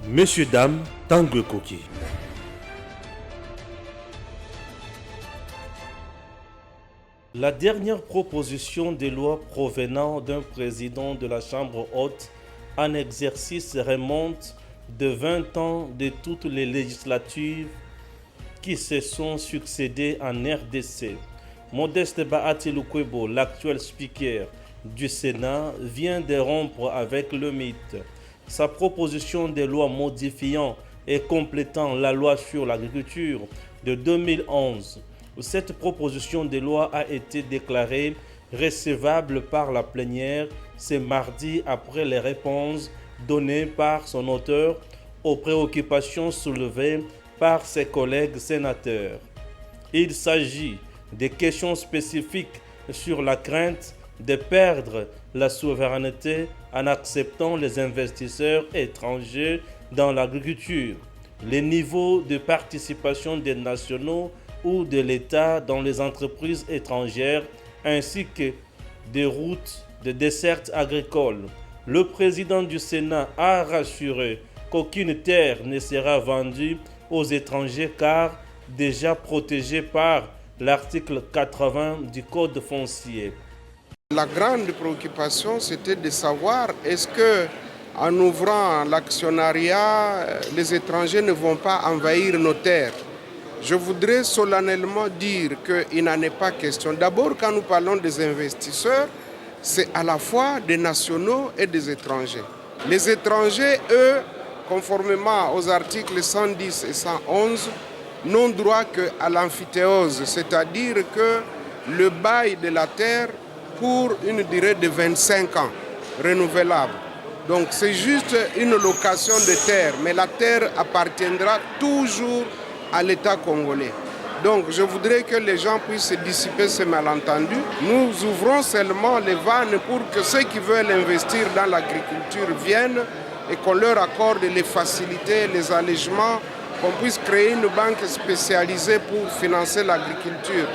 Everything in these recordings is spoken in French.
Messieurs, dames, Tanguy Koki. La dernière proposition de loi provenant d'un président de la Chambre haute en exercice remonte de 20 ans de toutes les législatures qui se sont succédées en RDC. Modeste Bahati Lukwebo, l'actuel speaker du Sénat, vient de rompre avec le mythe. Sa proposition de loi modifiant et complétant la loi sur l'agriculture de 2011. Cette proposition de loi a été déclarée recevable par la plénière ce mardi après les réponses données par son auteur aux préoccupations soulevées par ses collègues sénateurs. Il s'agit de questions spécifiques sur la crainte de perdre la souveraineté en acceptant les investisseurs étrangers dans l'agriculture, les niveaux de participation des nationaux ou de l'État dans les entreprises étrangères, ainsi que des routes de desserte agricole. Le président du Sénat a rassuré qu'aucune terre ne sera vendue aux étrangers car déjà protégée par l'article 80 du Code foncier. La grande préoccupation, c'était de savoir est-ce que, en ouvrant l'actionnariat, les étrangers ne vont pas envahir nos terres. Je voudrais solennellement dire qu'il n'en est pas question. D'abord, quand nous parlons des investisseurs, c'est à la fois des nationaux et des étrangers. Les étrangers, eux, conformément aux articles 110 et 111, n'ont droit qu'à l'amphithéose, c'est-à-dire que le bail de la terre pour une durée de 25 ans, renouvelable. Donc c'est juste une location de terre, mais la terre appartiendra toujours à l'État congolais. Donc je voudrais que les gens puissent dissiper ce malentendu. Nous ouvrons seulement les vannes pour que ceux qui veulent investir dans l'agriculture viennent et qu'on leur accorde les facilités, les allègements, qu'on puisse créer une banque spécialisée pour financer l'agriculture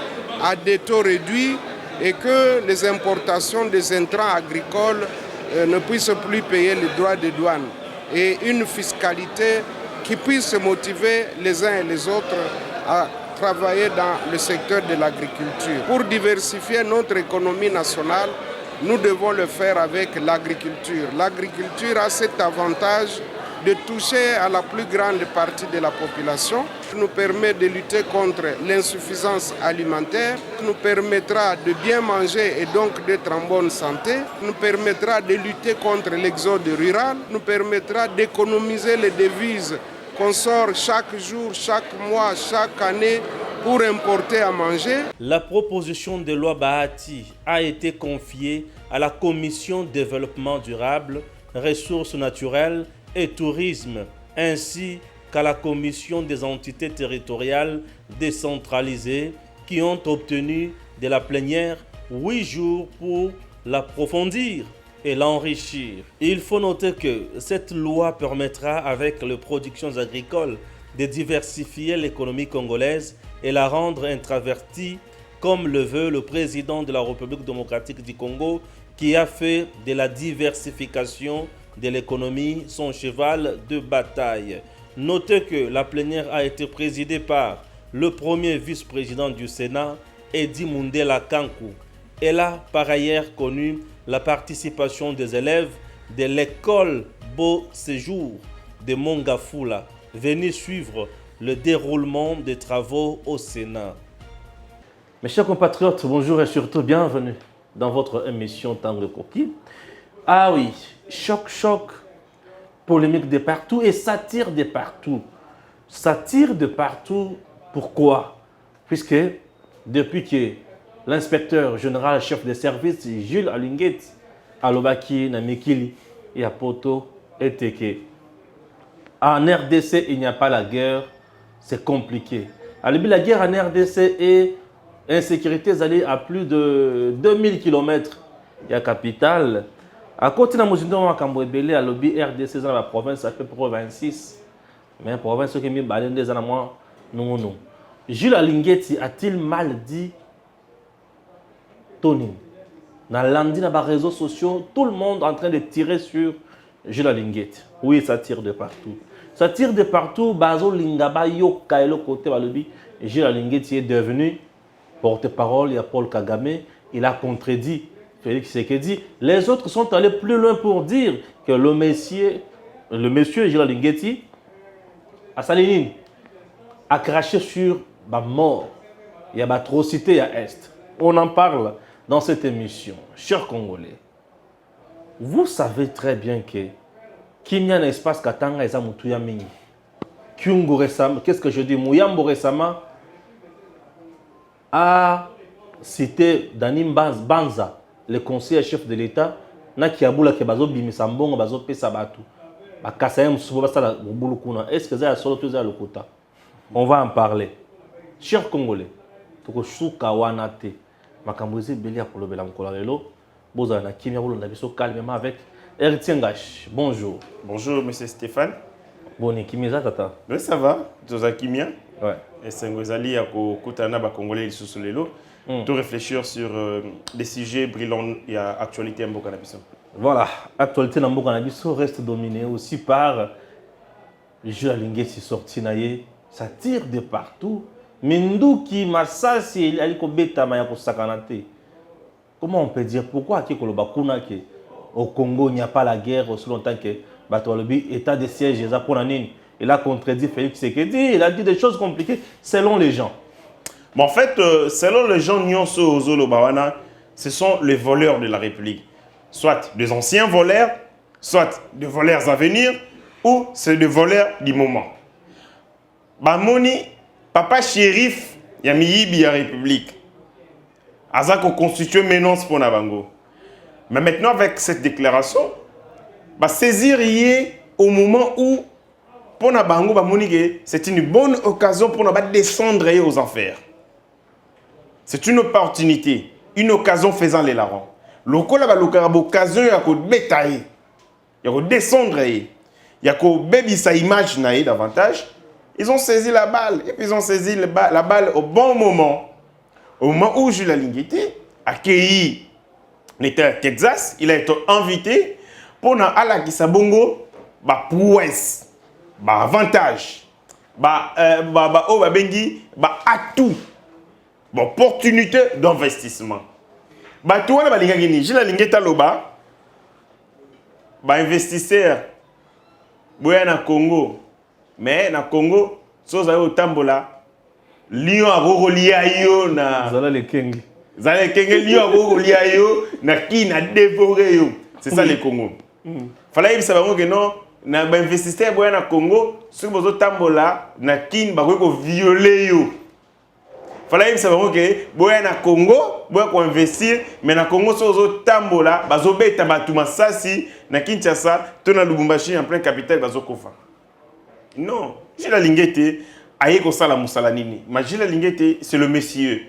à des taux réduits et que les importations des intrants agricoles ne puissent plus payer les droits de douane. Et une fiscalité qui puisse motiver les uns et les autres à travailler dans le secteur de l'agriculture. Pour diversifier notre économie nationale, nous devons le faire avec l'agriculture. L'agriculture a cet avantage de toucher à la plus grande partie de la population, nous permet de lutter contre l'insuffisance alimentaire, nous permettra de bien manger et donc d'être en bonne santé, nous permettra de lutter contre l'exode rural, nous permettra d'économiser les devises qu'on sort chaque jour, chaque mois, chaque année pour importer à manger. La proposition de loi Bahati a été confiée à la Commission développement durable, ressources naturelles et tourisme, ainsi qu'à la Commission des entités territoriales décentralisées qui ont obtenu de la plénière 8 jours pour l'approfondir et l'enrichir. Il faut noter que cette loi permettra avec les productions agricoles de diversifier l'économie congolaise et la rendre introvertie comme le veut le président de la République démocratique du Congo qui a fait de la diversification de l'économie son cheval de bataille. Notez que la plénière a été présidée par le premier vice-président du Sénat, Edi Mundela Kankou. Elle a par ailleurs connu la participation des élèves de l'école Beau Séjour de Mongafula, venus suivre le déroulement des travaux au Sénat. Mes chers compatriotes, bonjour et surtout bienvenue dans votre émission Tanguy Koki. Ah oui, choc, polémique de partout et satire de partout. Satire de partout, pourquoi? Puisque depuis que l'inspecteur général chef de service Jules Alinguet Alobaki Namikili et à Poto et Teke. En RDC, il n'y a pas la guerre, c'est compliqué. La guerre en RDC est insécurité allée à plus de 2000 km. Il y a capitale. À côté de la Cambouébélé, à lobby RDC dans la province, ça fait province. Mais la province qui est mis des ans, non. Jules Alingueti a-t-il mal dit Tony? Dans les réseaux sociaux, tout le monde est en train de tirer sur J'ai la linguette. Oui, ça tire de partout. Ça tire de partout. Bazo Lingaba Yoka et le côté Balobi. J'ai la linguette est devenu porte-parole. Il y a Paul Kagame. Il a contredit Félix Tshisekedi. Les autres sont allés plus loin pour dire que le monsieur Gilles Linguetti, à Salinine, a craché sur la mort. Il y a une atrocité à Est. On en parle dans cette émission. Chers Congolais, vous savez très bien que qu'il y a un espace Katanga et Zamoutuya Mingi. Kyungo récemment, qu'est-ce que je dis? Mouyambo récemment a cité Danim Banza, le conseiller chef de l'État, na kiabula ke bazo bimisambongo bazo pesa batu. Bakasayem subo basala bulu kuna. Est-ce que ça a solo tout ça le quota? On va en parler. Chers Congolais, toko shuka wana te. Makambozi belia pour le belam kolarelo. Boza na kimia bolo na biso calmement avec Héritier Ngash. Bonjour. Bonjour monsieur Stéphane. Boni kimia tata. Oui, ça va. Toza kimia. Ouais. Et Sengozali a kutana ba Congolais sous lelo. Tout réfléchir sur des sujets brillants et actualité en Mboka Nabiso. Voilà, actualité en Mboka Nabiso reste dominée aussi par Jules Linguetti sorti naie, ça tire de partout. Minduki Masasi aliko beta maya ko sakanate. Comment on peut dire pourquoi au Congo il n'y a pas la guerre aussi longtemps que Batoualobi état de siège il a contredit Félix Tshisekedi, il a dit des choses compliquées selon les gens. Mais en fait, selon les gens Nyonso Ozolo Bawana, ce sont les voleurs de la République. Soit des anciens voleurs, soit des voleurs à venir, ou c'est des voleurs du moment. Bamoni, papa shérif, Yamiyibi à République. Azako constitue menace pour Nabango. Mais maintenant, avec cette déclaration, saisir au moment où, pour Nabango, c'est une bonne occasion pour nous descendre aux enfers. C'est une opportunité, une occasion faisant les larrons. Lokola ba lokara occasion ya ko betailler, ya ko descendre, ya ko baby sa image naïe davantage. Ils ont saisi la balle et puis ils ont saisi la balle au bon moment. Au moment où Jules Linguetti a accueilli l'État Texas, il a été invité pour na ala kisabongo ba prouesse, ba avantage, ba bengi ba atout. Bon, opportunité d'investissement. Toi, Jules Linguetti loba, investisseur, boya na Congo, mais na Congo, soza yo tambola, lion a rolia yo na. Zala le kengi. Zala le kengi lion a rolia yo na qui na dévoré yo. C'est ça le Congo. Fallait que ça va que non, na investisseur boya na Congo, ceux bozo tambola na qui ba ko violer yo. Fallait que ça va que boya na Congo, boya ko investir, mais na Congo sozo tambola, bazo beta batu masasi na Kinshasa, to na Lubumbashi en plein capitale bazo kofa. Non, Jules Linguetti aye ko sala musala nini. Mais Jules Linguetti c'est le monsieur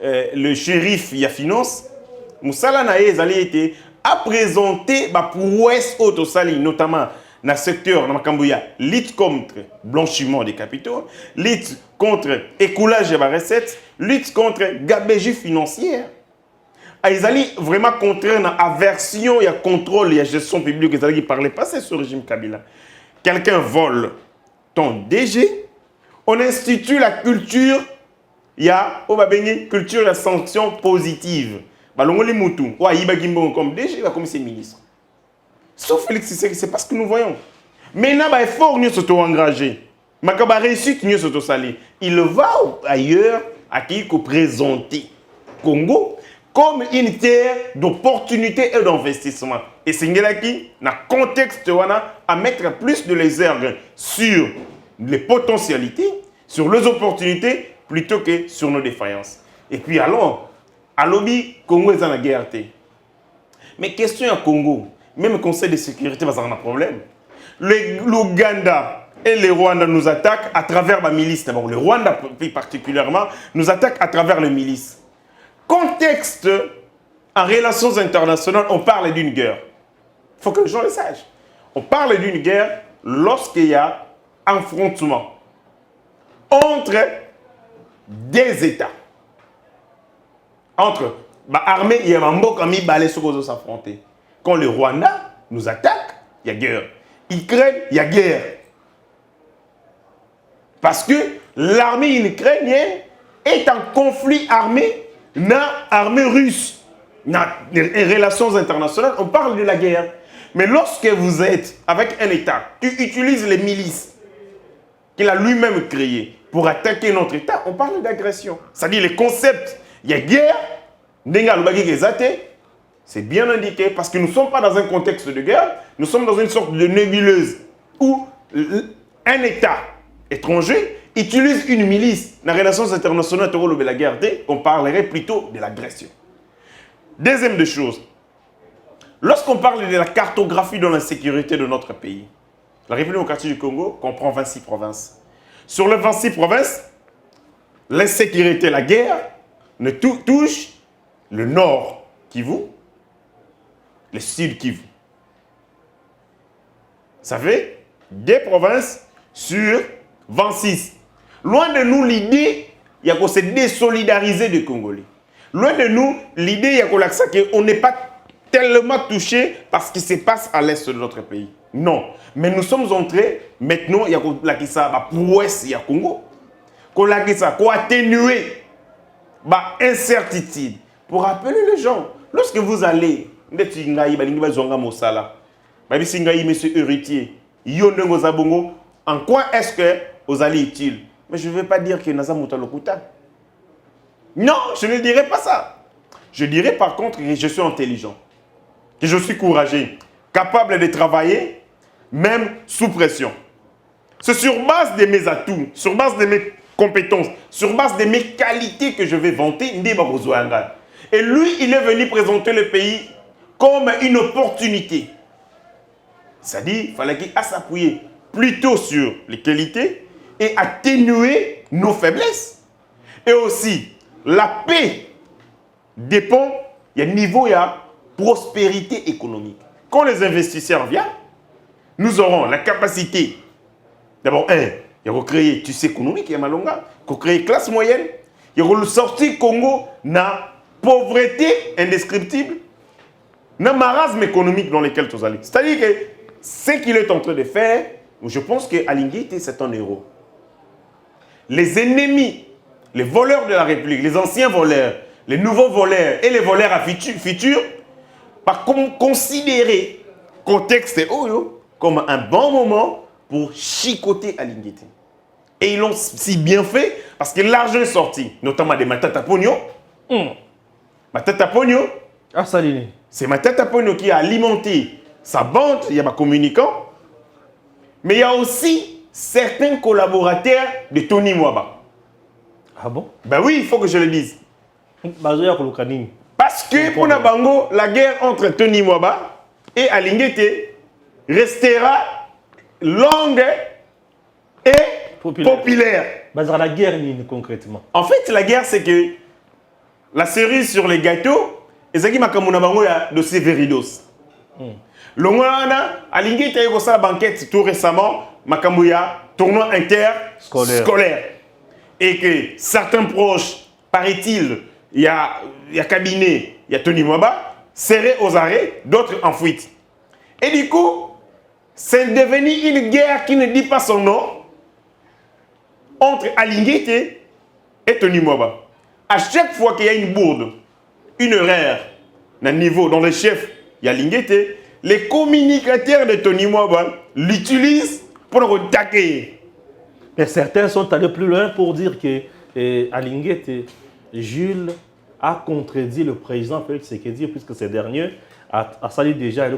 le shérif ya finance. Musala na ye zali été a présenté ba prouesse auto sali notamment dans le secteur dans Makambuya, lutte contre blanchiment des capitaux, lutte contre écoulage de recettes, lutte contre gabégie financière. Ils allaient vraiment contraire dans aversion, il y a contrôle, il y a gestion publique, ils allaient parler pas c'est ce régime Kabila. Quelqu'un vole ton DG, on institue la culture, il y a culture la sanction positive. Balongoli Moutou, ou Aïba Gimbo comme DG, comme ses ministres. Sauf Félix Tshisekedi, c'est parce que nous voyons. Maintenant, il faut nous s'auto-engager. Mais quand il réussit, nous s'auto-saler. Il va ailleurs à qui présenter Congo comme une terre d'opportunités et d'investissement. Et c'est là qui, dans le contexte, à mettre plus de réserve sur les potentialités, sur les opportunités, plutôt que sur nos défaillances. Et puis alors, à l'objet, Congo est dans la guerre. Mais question à Congo. Même le Conseil de sécurité va avoir un problème. L'Ouganda et le Rwanda nous attaquent à travers la milice. D'abord, le Rwanda plus particulièrement nous attaque à travers les milices. Contexte, en relations internationales, on parle d'une guerre. Il faut que les gens le sachent. On parle d'une guerre lorsqu'il y a affrontement entre des États. Entre l'armée et les Mboka mi balé sur s'affronter. Quand le Rwanda nous attaque, il y a guerre. Ukraine, il y a guerre. Parce que l'armée ukrainienne est en conflit armé na l'armée russe. Dans les relations internationales, on parle de la guerre. Mais lorsque vous êtes avec un État qui utilise les milices qu'il a lui-même créées pour attaquer notre État, on parle d'agression. C'est-à-dire les concepts, il y a guerre, c'est bien indiqué parce que nous ne sommes pas dans un contexte de guerre, nous sommes dans une sorte de nébuleuse où un État étranger utilise une milice dans les relations internationales de la guerre, on parlerait plutôt de l'agression. Deuxième des choses, lorsqu'on parle de la cartographie de l'insécurité de notre pays, la République démocratique du Congo comprend 26 provinces. Sur les 26 provinces, l'insécurité, la guerre, ne touche le nord Kivu, le sud Kivu. Ça fait 2 provinces sur 26. Loin de nous l'idée, il y a qu'on se désolidariser des Congolais. Loin de nous l'idée, il y a qu'on n'est pas tellement touché par ce qui se passe à l'est de notre pays. Non. Mais nous sommes entrés, maintenant, il y a pour l'ouest, il y a Congo. Qu'on atténuer l'incertitude. Pour rappeler les gens, lorsque vous allez, monsieur héritier, en quoi est-ce que vous allez utile? Mais je ne veux pas dire que Naza Moutalokuta. Non, je ne dirais pas ça. Je dirais par contre que je suis intelligent, que je suis courageux, capable de travailler, même sous pression. C'est sur base de mes atouts, sur base de mes compétences, sur base de mes qualités que je vais vanter. Et lui, il est venu présenter le pays comme une opportunité. C'est-à-dire qu'il fallait qu'il s'appuyer plutôt sur les qualités et atténuer nos faiblesses. Et aussi, la paix dépend, il y a un niveau, il y a prospérité économique. Quand les investisseurs viennent, nous aurons la capacité, d'abord, il y a créer tissu économique, il y a malonga, créer classe moyenne, il y a sortir Congo na pauvreté indescriptible, na marasme économique dans lequel tu allez. C'est-à-dire que ce qu'il est en train de faire, je pense qu'à Linguité, c'est un héros. Les ennemis, les voleurs de la République, les anciens voleurs, les nouveaux voleurs et les voleurs à futur, par considérer le contexte comme un bon moment pour chicoter à Linguité. Et ils l'ont si bien fait parce que l'argent est sorti, notamment des Matata Pogno. Matata Pogno, c'est Matata Pogno qui a alimenté sa bande, il y a des communicants, mais il y a aussi certains collaborateurs de Tony Mwaba. Ah bon? Ben oui, il faut que je le dise. Parce que pour Nabango, la guerre entre Tony Mwaba et Alingete restera longue et populaire. La guerre, concrètement. En fait, la guerre, c'est que la cerise sur les gâteaux, et c'est qui m'a comme Nabango, il y a dossier Veridos. Le Mwana, Alingete a eu la banquette tout récemment, Makamouya, tournoi interscolaire. Et que certains proches, paraît-il, il y a cabinet, il y a Tony Mwaba, serrés aux arrêts, d'autres en fuite. Et du coup, c'est devenu une guerre qui ne dit pas son nom entre Alingete et Tony Mwaba. À chaque fois qu'il y a une bourde, une erreur, d'un niveau dans le chef, il y a Alingete, les communicateurs de Tony Mwaba l'utilisent pour le attaquer. Mais certains sont allés plus loin pour dire que Alingete, Jules, a contredit le président Félix Tshisekedi puisque ce dernier a sali déjà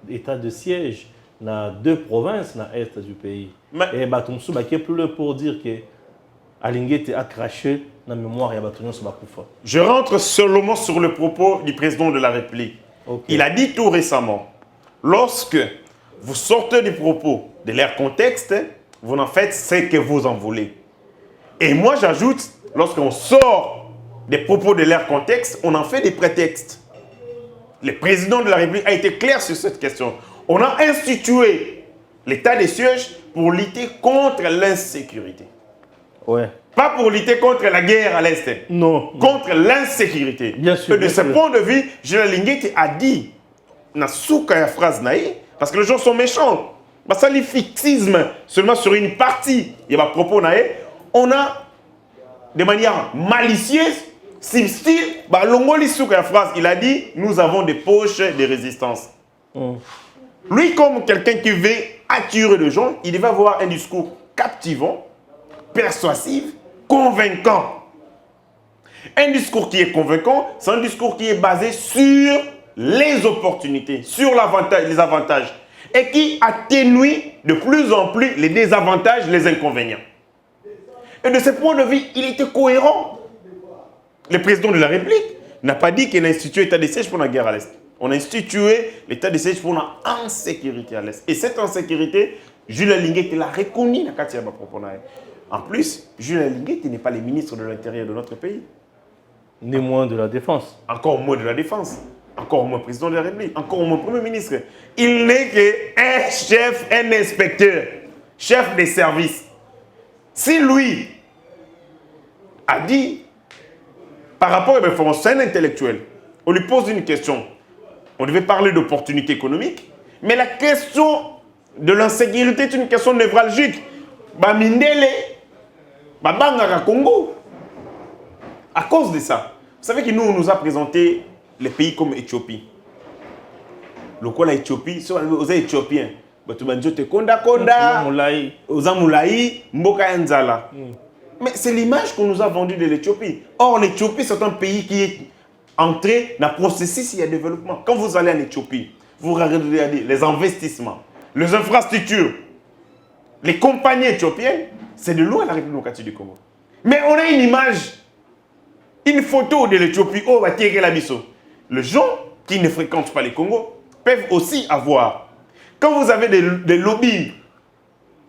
l'état de siège dans 2 provinces dans l'est du pays. Et Batumsu est plus loin pour dire que Alingete a craché dans la mémoire de Batumsu Bakufa. Je rentre seulement sur le propos du président de la République. Okay. Il a dit tout récemment, lorsque vous sortez du propos de leur contexte, vous en faites ce que vous en voulez. Et moi j'ajoute, lorsqu'on sort des propos de leur contexte, on en fait des prétextes. Le président de la République a été clair sur cette question. On a institué l'état de siège pour lutter contre l'insécurité. Ouais. Pas pour lutter contre la guerre à l'Est. Non. Contre l'insécurité. Bien sûr. Et de ce point de vue, Gilles Linguete a dit, dans la phrase, Parce que les gens sont méchants. Ça, le fixisme, seulement sur une partie, il y a propos, on a, de manière malicieuse, subtile, phrase, il a dit, nous avons des poches de résistance. Lui, comme quelqu'un qui veut attirer les gens, il devait avoir un discours captivant, persuasif, convaincant. Un discours qui est convaincant, c'est un discours qui est basé sur les opportunités, sur les avantages, et qui atténue de plus en plus les désavantages, les inconvénients. Et de ce point de vue, il était cohérent. Le président de la République n'a pas dit qu'il a institué l'état de siège pour la guerre à l'Est. On a institué l'état de siège pour la insécurité à l'Est. Et cette insécurité, Julien Linguet l'a reconnu dans le propos. En plus, Julien Linguet n'est pas le ministre de l'Intérieur de notre pays. Ni moins de la Défense. Encore moins de la Défense. Encore moins président de la République. Encore moins Premier ministre. Il n'est qu'un chef, un inspecteur, chef des services. Si lui a dit, par rapport à l'information, c'est un intellectuel, on lui pose une question. On devait parler d'opportunités économiques, mais la question de l'insécurité est une question névralgique. Mindele, Bangara Congo. À cause de ça, vous savez que nous, on nous a présenté les pays comme Éthiopie. Le quoi l'Éthiopie, aux Éthiopiens, mais c'est l'image qu'on nous a vendue de l'Éthiopie. Or, l'Éthiopie, c'est un pays qui est entré dans le processus de développement. Quand vous allez en Éthiopie, vous regardez les investissements, les infrastructures, les compagnies éthiopiennes, c'est de loin la République démocratique du Congo. Mais on a une image, une photo de l'Éthiopie, oh, va tirer la biseau. Les gens qui ne fréquentent pas les Congo peuvent aussi avoir. Quand vous avez des lobbies,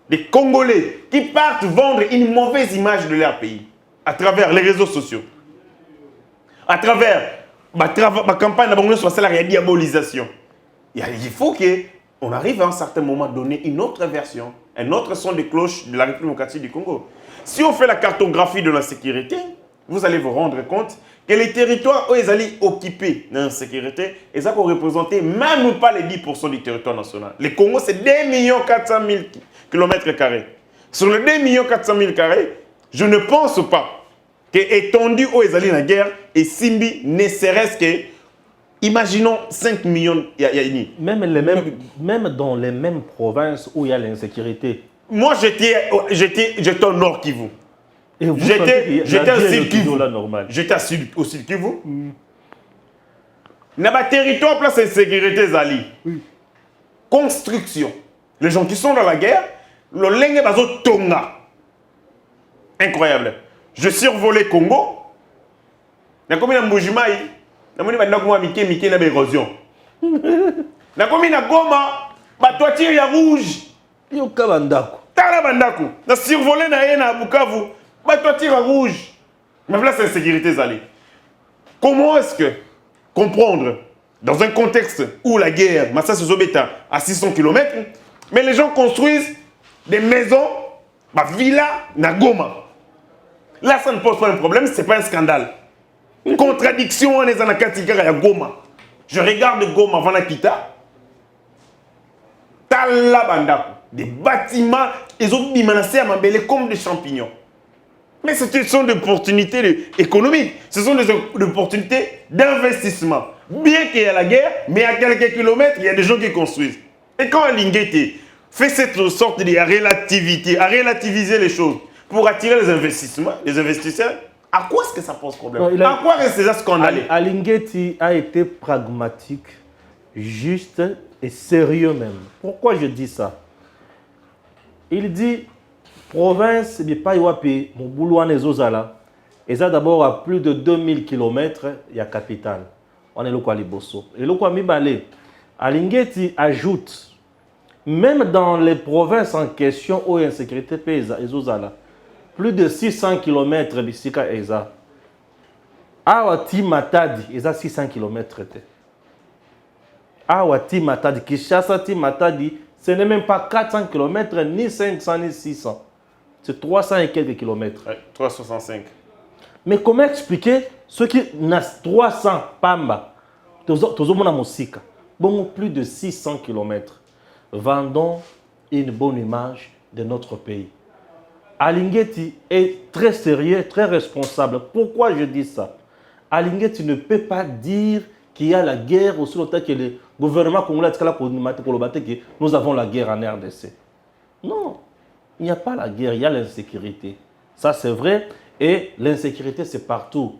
des Congolais qui partent vendre une mauvaise image de leur pays à travers les réseaux sociaux, à travers ma campagne de diabolisation, il faut qu'on arrive à un certain moment à donner une autre version, un autre son de cloche de la République démocratique du Congo. Si on fait la cartographie de l'insécurité, vous allez vous rendre compte que les territoires où ils allaient occuper l'insécurité, ils ont représenté même pas les 10% du territoire national. Le Congo, c'est 2 400 000 km². Sur les 2 400 000 km², je ne pense pas que étendu où ils allaient dans la guerre et Simbi ne serait-ce que, imaginons 5 millions. Même dans les mêmes provinces où il y a l'insécurité. Moi, j'étais au Nord Kivu. J'étais au Sud Kivu. J'étais au Sud Kivu. Dans le territoire, place d'insécurité, Zali. Construction. Les gens qui sont dans la guerre, le lingue bazo tonga. Incroyable. Je survolais Congo. Il y a combien de Mbujimaï? Il y a combien de érosion? Il y a combien de Goma? La toiture est rouge. Il y a Kabandako. Tarabandako. Il y a survolé na Bukavu. La toiture est rouge. Mais là, c'est l'insécurité, Zali. Comment est-ce que comprendre, dans un contexte où la guerre, Massa Sozobeta, à 600 km, mais les gens construisent des maisons, villas, na Goma. Là, ça ne pose pas un problème, ce n'est pas un scandale. Contradiction, on est en Akatika à Goma. Je regarde Goma avant la Kita. Talabanda, des bâtiments, ils ont menacé à m'embellir comme des champignons. Mais ce sont des opportunités économiques, ce sont des opportunités d'investissement. Bien qu'il y ait la guerre, mais à quelques kilomètres, il y a des gens qui construisent. Et quand Linguet fait cette sorte de relativité, à relativiser les choses, pour attirer les investissements, les investisseurs, à quoi est-ce que ça pose problème? Non, à quoi est-ce que c'est scandaleux? Alingueti a été pragmatique, juste et sérieux même. Pourquoi je dis ça? Il dit, province, il n'y a pas de mon boulot en Ezozala. Et ça d'abord à plus de 2000 km, il y a capitale. On est le Kwaliboso. Et le Kwamibale, Alingueti ajoute, même dans les provinces en question où il y a une sécurité Ezozala, plus de 600 km Bissika Eza. Awati Matadi, Eza 600 km. Awati Matadi, Kishasa Matadi, ce n'est même pas 400 km, ni 500, ni 600. C'est 300 et quelques kilomètres. 365. Mais comment expliquer ceux qui n'ont 300 Pamba, Tozomona Mosika, bon, plus de 600 km. vendons une bonne image de notre pays. Alinguetti est très sérieux, très responsable. Pourquoi je dis ça? Alinguetti ne peut pas dire qu'il y a la guerre aussi longtemps que le gouvernement congolais que nous avons la guerre en RDC. Non, il n'y a pas la guerre, il y a l'insécurité. Ça c'est vrai, et l'insécurité c'est partout.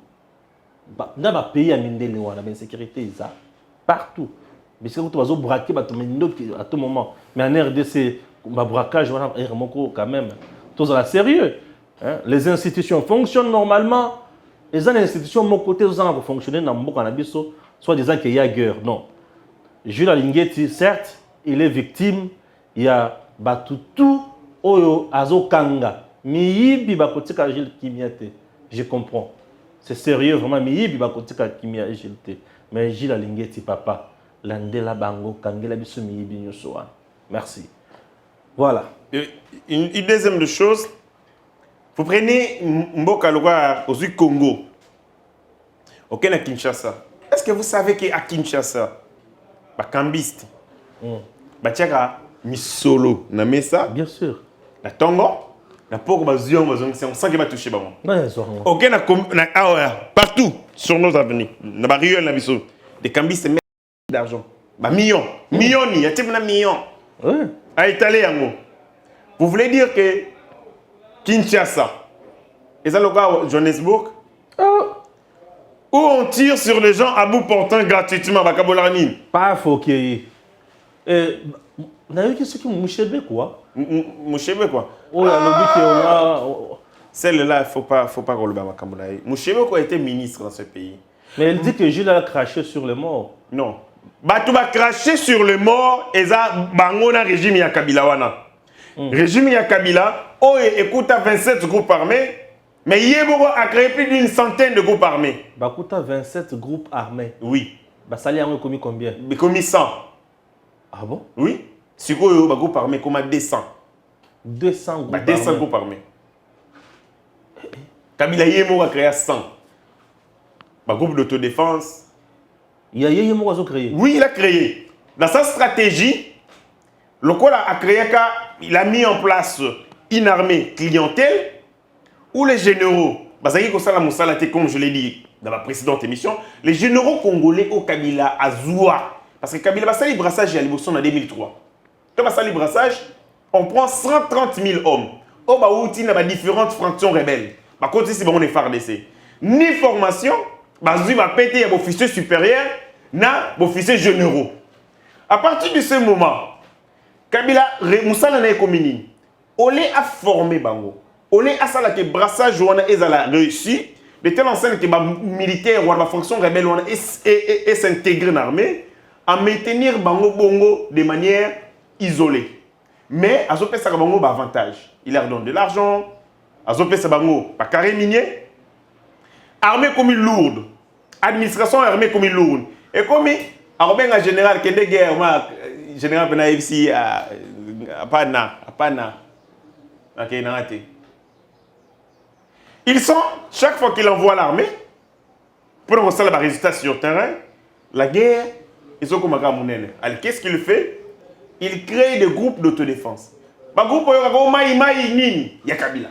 Dans le pays, il y a l'insécurité partout. Mais c'est quand on braquer à tout moment. Mais en RDC, le braquage, quand même, tout à sérieux. Hein? Les institutions fonctionnent normalement. Les institutions, de mon côté, vont fonctionner dans le cannabis, soit disant qu'il y a guerre. Non. Jules Alinguetti, certes, il est victime. Il y a Batutu, Oyo, Azokanga. Miyibi, Bakotika, Gilles Kimiate. Je comprends. C'est sérieux, vraiment. Miyibi, Bakotika, Kimiate, Gilles. Mais Gilles Alinguetti, papa, Landela Bango, Kangela Bisu, Miyibi, Nyosoan. Merci. Voilà. Une deuxième chose, vous prenez Mboka Loa au Congo, au Kinshasa. Est-ce que vous savez qu'à Kinshasa, les cambistes, les misolo, na mesa, bien sûr, la tongo, la porc bazion, c'est on sent qu'il va toucher bamon. Partout sur nos avenues, na barrière na biso, des cambistes mettent d'argent, millions, millions, il y a tellement de millions. À étaler en haut. Vous voulez dire que Kinshasa, et ça le cas Johannesburg, où on tire sur les gens à bout portant gratuitement à Kabolarni. Pas faux qu'il y ait. Vous avez vu ce qui mouchebe quoi? Mouchebe quoi? Celle-là, il ne faut pas relever à Kabolarni. Mouchebe quoi était ministre dans ce pays. Mais elle dit que Jules a craché sur les morts. Non. Tu vas cracher sur les morts et ça, bangona régime ya Kabila wana. Régime ya Kabila, écoute 27 groupes armés, mais Yeboro a créé plus d'une centaine de groupes armés. Bakuta 27 groupes armés. Oui. Basali a commis combien? Commis 100. Ah bon? Oui. Si vous avez un groupe armé, comme 200. 200 groupes armés. 200 groupes armés. Kabila Yeboro a créé 100. Un groupe d'autodéfense. Il a créé. Oui, il a créé. Dans sa stratégie, le Col a créé il a mis en place une armée clientèle où les généraux, comme je l'ai dit dans la précédente émission, les généraux congolais au Kabila à Zoua. Parce que Kabila va salir brassage à l'émotion en 2003. Quand va salir brassage, on prend 130 000 hommes. Au Baouti, il y a différentes fractions rebelles. Par contre, ici, on est FARDC. Ni formation, Bazoui va péter à officiers supérieurs, na officiers généraux. À partir de ce moment, Kabila, Moussala n'a communé. Olé a formé Bango. Olé a sala que brassage ouana a réussi. De telle enseigne que les militaires ou la fonction rebelle et s'intégrer dans l'armée, à maintenir Bango Bongo de manière isolée. Mais à Zopé ça Bango a avantage. Il leur donne de l'argent. À Zopé ça Bango pas carré minier. Armée comme une lourde. Administration armée comme une lourde. Et comme un général qui est de guerre, général Benaï ici à Pana. Ok, ils sont, chaque fois qu'ils envoient l'armée, pour avoir le résultat sur le terrain, la guerre, ils sont comme un mounene. Alors, qu'est-ce qu'il fait? Il crée des groupes d'autodéfense. Le groupe, il y a Kabila.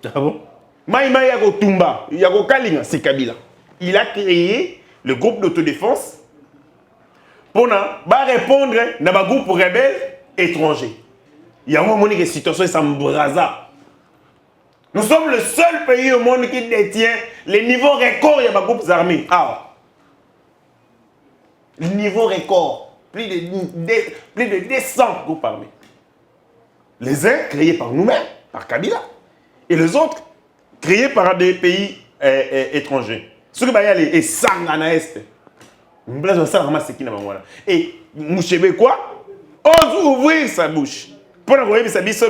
Ah bon? Maïmaï Yago Tumba, Yago Kalinga, c'est Kabila. Il a créé le groupe d'autodéfense pour répondre à un groupe rebelle étranger. Il y a un moment où la situation est embrasée. Nous sommes le seul pays au monde qui détient les niveaux records de groupes armés. Ah. Le niveau record. Plus de 200 groupes armés. Les uns créés par nous-mêmes, par Kabila. Et les autres créés par des pays étrangers. Ce qui va y aller est Sangana Est. Et Mouchebe quoi? Ose ouvrir sa bouche. Pour envoyer sa bouche,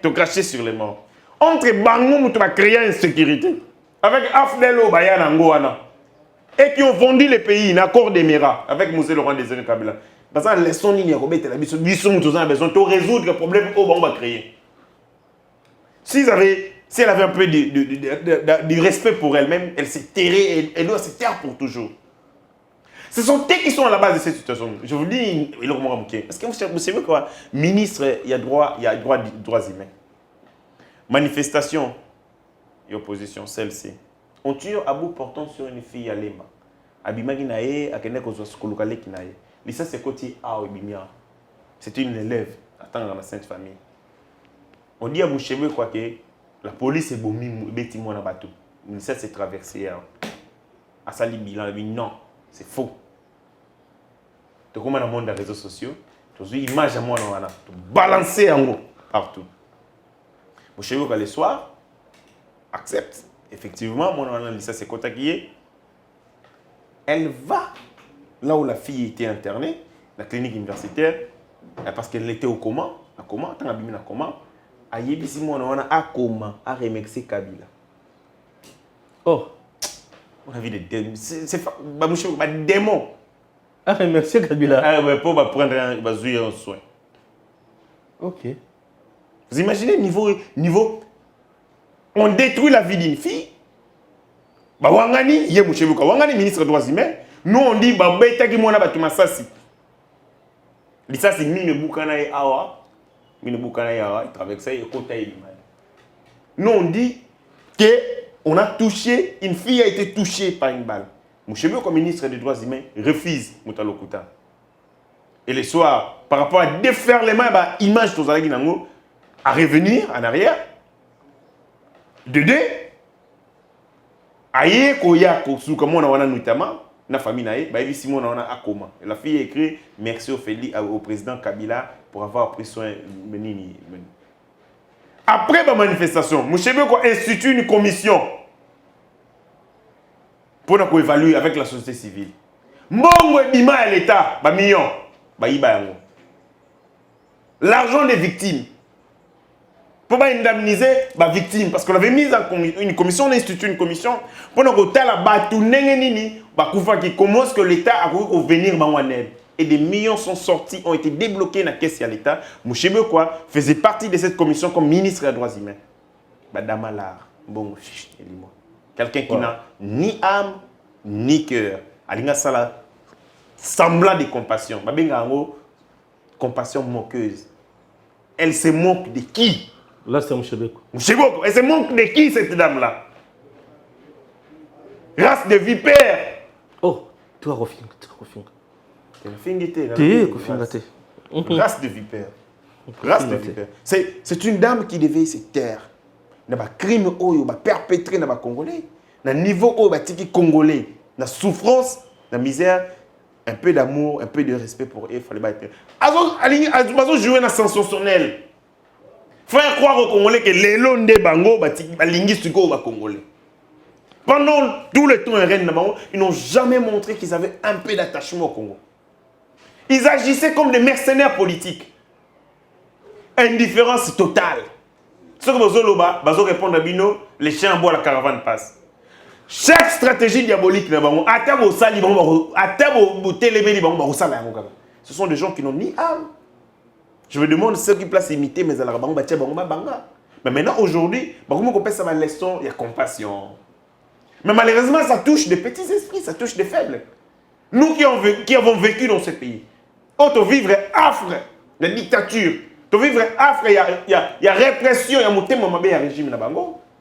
te cracher sur les morts. Entre Bango, tu vas créer une sécurité. Avec Afdelo Bayan Angoana. Et qui ont vendu les pays, un accord d'Émirats, avec Moussé Laurent Désiré Kabila. Parce que les sons n'y a pas la bise. Nous avons besoin de résoudre le problème qu'on va créer. Si elle avait un peu de respect pour elle-même, elle s'est terrée, elle doit se taire pour toujours. Ce sont eux qui sont à la base de cette situation. Je vous dis, parce que vous savez quoi, ministre, il y a droits humains. Manifestation et opposition, celle-ci. On tue à bout portant sur une fille à Lema. Abimagi nae, akene kozo skolokale kinae. Lisa c'est côté a obimia. C'est une élève attends dans la Sainte Famille. On dit à Mouchebe quoi que la police est bomi beti mona bateau. Lisa s'est traversé à sali bilan non, c'est faux. Tu comme dans le monde des réseaux sociaux, tu as une image à moi dans la balancer en haut partout. Mouchebe quoi le soir accepte effectivement mon Lisa c'est côté qui est. Elle va là où la fille était internée, la clinique universitaire, parce qu'elle était au coma, tant qu'elle coma, a yebisi mona a coma, a remexé Kabila. Oh, on a vu des démons, c'est pas des démons. A remexé Kabila. Ah ouais, pour prendre un soin. Ok. Vous imaginez niveau, on détruit la vie d'une fille. Wangani, Wangani ministre des droits humains, nous on dit beta ki mona batu masasi. Lisasi mine bukana e awa, il traverse et kota e limay. Nous on dit que on a touché, une fille a été touchée par une balle. Mouchebe comme ministre des droits humains refuse Moutalokuta. Et le soir, par rapport à déferlement, image de Zalagi Nango, à revenir en arrière, de deux. Aïe koya kosu comme on a notamment na famille naïe ba ici mon on a akoma. La fille écrit merci au président Kabila pour avoir pris soin menini. Après la manifestation, Mouchebe ko institue une commission pour nous évaluer avec la société civile. Mbongo bima à l'état ba million ba iba yango. L'argent des victimes pour pas indemniser les victimes. Parce qu'on avait mis une commission, on a institué une commission pour nous dire comment est-ce que l'État a pu venir en aide. Et des millions sont sortis, ont été débloqués dans la caisse de l'État. Mouchebe faisait partie de cette commission comme ministre des droits humains. Damalar, bon, quelqu'un qui n'a ni âme, ni cœur. Alinga sala semblant de compassion. Compassion moqueuse. Elle se moque de qui? Là, c'est Mouchebe. Mouchebe, elle se moque de qui cette dame-là? Race de vipère. Oh, toi, Rofinga. Race de vipère. Race de vipère. C'est une dame qui devait se taire. Il y a des crimes perpétrés dans les Congolais. Dans le niveau où les Congolais, dans la souffrance, dans la misère, un peu d'amour, un peu de respect pour eux, il fallait battre. Ils jouer dans sensationnel. Il faut croire aux Congolais que les longs de Bango, Congolais. Pendant tout le temps, ils n'ont jamais montré qu'ils avaient un peu d'attachement au Congo. Ils agissaient comme des mercenaires politiques. Indifférence totale. Ce que vous répondre à Bino, les chiens boivent, la caravane passe. Chaque stratégie diabolique, ce sont des gens qui n'ont ni âme. Je me demande ceux qui placent imiter, mais mais maintenant, aujourd'hui, ça va leçon, il y a compassion. Mais malheureusement, ça touche des petits esprits, ça touche des faibles. Nous qui avons vécu dans ce pays, on vivre affre, la dictature, vivre affre, il y a répression, il y a un régime.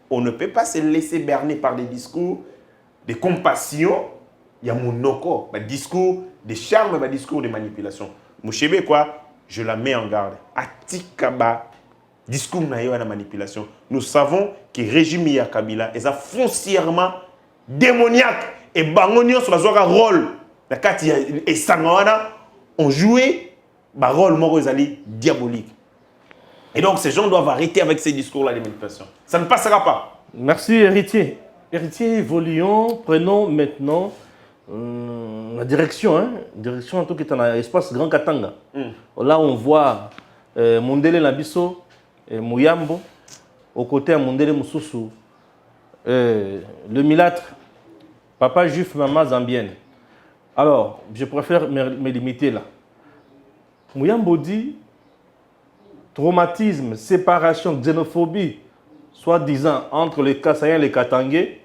On ne peut pas se laisser berner par des discours de compassion, il y a mon des discours de charme, des discours de manipulation. Mouchebe, je la mets en garde. Atikaba, discours de manipulation. Nous savons que le régime Kabila est foncièrement démoniaque. Et Bangonio sur la rôle. Et Sangawana ont joué un rôle diabolique. Et donc ces gens doivent arrêter avec ces discours-là de manipulation. Ça ne passera pas. Merci, héritier. Héritier, évoluons. Prenons maintenant la direction. Direction en tout cas dans l'espace Grand Katanga. Là, on voit Mondele Nabiso et Mouyambo. Au côté de Mondele Moussoussou. Le milâtre. Papa juif, maman zambienne. Alors, je préfère me limiter là. Mouyambo dit traumatisme, séparation, xénophobie, soi-disant entre les Kassaïens et les Katangais,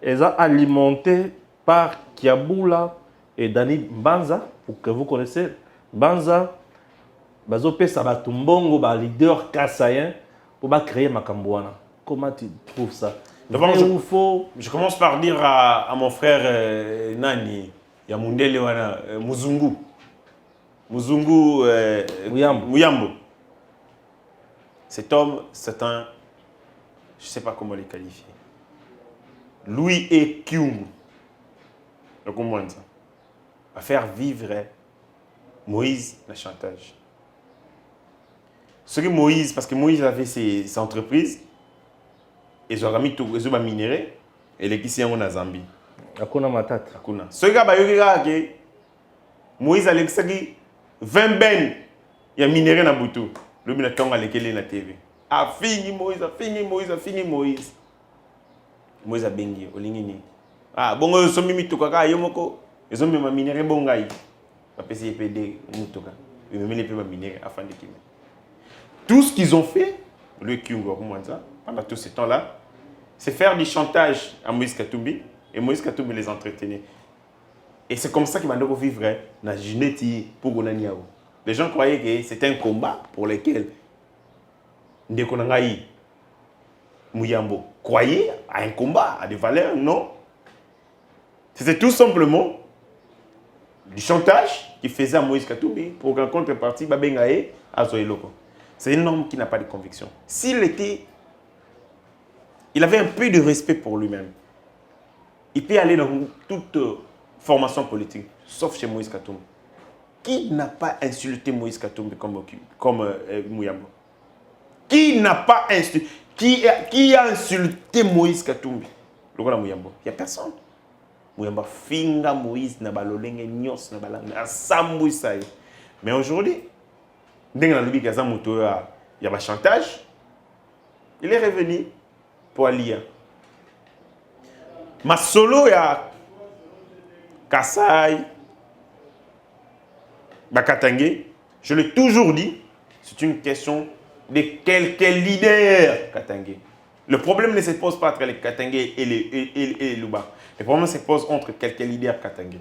elles sont alimentées par Kiaboula et Dani Banza, pour que vous connaissez, Banza, bazo pesa batumbongo ba leader kassayen pour créer Makambouana. Comment tu trouves ça? D'abord, je commence par dire à mon frère Nani, Yamundele wana Muzungu. Muzungu Muyambo. Cet homme, c'est un, je ne sais pas comment le qualifier. Louis et Kyungu. Donc, comment ça? À faire vivre Moïse le chantage. Ce que Moïse, parce que Moïse avait ses entreprises, ils ont mis tout, ils ont minéré, et les qui en Zambie. Akuna matata. Akuna. Ce gars, que Moïse a l'exagi 20 ben, il y a minéré dans Boutou. Le bin a tonga lequel na TV. A fini Moïse, a fini Moïse, a fini Moïse. Moïse a bengi, olingini. Ah, bon, ils sont mis tout kaka, yomoko, ils ont mis ma minéré bongaï. A PCPD, moutoka. Ils ont mis les plus minéré afin de kimer. Tout ce qu'ils ont fait, le Kyungo, pendant tout ce temps-là, c'est faire du chantage à Moïse Katumbi et Moïse Katumbi les entretenait. Et c'est comme ça qu'ils vont vivre dans Juneti pour Gonaniao. Les gens croyaient que c'était un combat pour lequel Ndekonangaï Muyambo croyait à un combat, à des valeurs. Non. C'était tout simplement du chantage qu'il faisait à Moïse Katumbi pour qu'en contrepartie, Babengaï à Zoéloko. C'est un homme qui n'a pas de conviction. Il avait un peu de respect pour lui-même. Il peut aller dans toute formation politique, sauf chez Moïse Katumbi. Qui n'a pas insulté Moïse Katumbi comme Muyambo? Qui n'a pas insulté? Qui a insulté Moïse Katumbi? Le roi Muyambo. Il n'y a personne. Muyambo finga Moïse na balolenge nyos na balanga asambu isaï. Mais aujourd'hui, dès que il y a un chantage, il est revenu pour Alia. Ma solo ya Kassai, Bakatangé, je l'ai toujours dit, c'est une question de quelques leaders Katangé. Le problème ne se pose pas entre les Katangé et les Luba. Le problème se pose entre quelques leaders Katangé.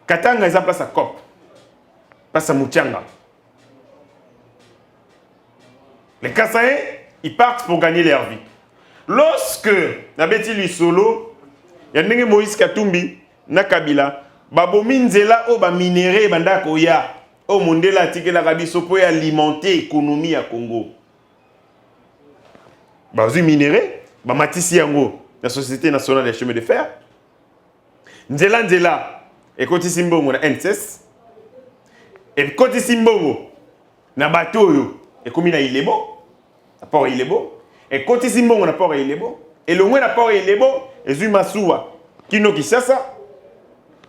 Katanga, ils ont place à COP, place à Moutianga. Les Kassaïens, ils partent pour gagner leur vie. Lorsque Nabeti Lisolo, il y a Moïse Katumbi, Nakabila, Babomi Nzela, o ba minéré, bandako ya, o mondela tike la rabiso pour alimenter l'économie à Congo. Bazu minéré, ba matisi yango, la Société nationale des chemins de fer. Nzela, et Koti Simbongo na NSS, et Koti Simbongo na bateau et comme il a Ilebo. Port Ilebo et Koti Simbongo na port Ilebo et le moins na port Ilebo et Zui Masuwa Kino Kishasa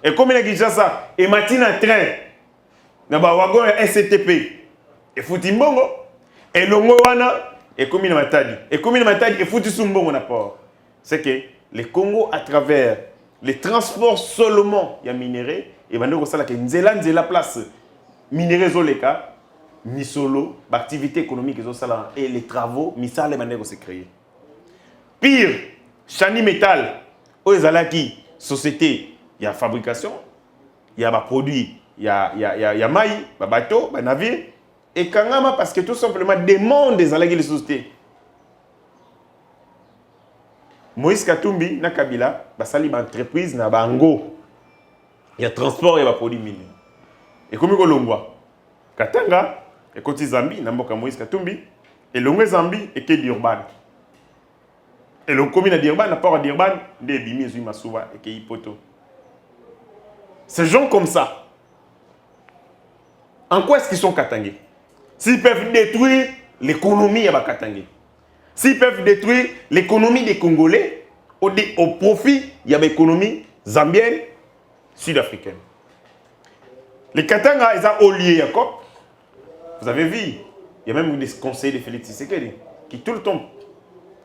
et comme il a Kishasa et Matina train na ba wagon SCTP et Futi Mbongo et le wana et comme il Matadi et comme il Matadi et Futi Sumbongo na port. C'est que le Congo à travers les transports seulement il y a minéré et bandeko sala que nzela place minéré zoleka Misolo, l'activité économique et les travaux, Misale Manego s'est créé. Pire, Chani Metal, Oezalaki, société, il y a fabrication, il y a produit, il y a maï, bateau, navire, et Kangama parce que tout simplement demande des allégués les sociétés. Moïse Katumbi, Nakabila, Basali, entreprise, Nabango, il y a transport, il y a produit minier. Et comme il y a Katanga, et côté Zambie, Namboka Moïse Katumbi, et l'ongé Zambie, et que Durban. Et le commune à Durban, n'a pas à Durban, des Bimi, Masuwa, et que Hipoto. Ces gens comme ça, en quoi est-ce qu'ils sont katangés? S'ils peuvent détruire l'économie à Katangé, s'ils peuvent détruire l'économie des Congolais, au profit, il y a l'économie zambienne, sud-africaine. Les Katanga, ils ont lié à COP. Vous avez vu, il y a même des conseillers de Félix Tshisekedi qui tout le temps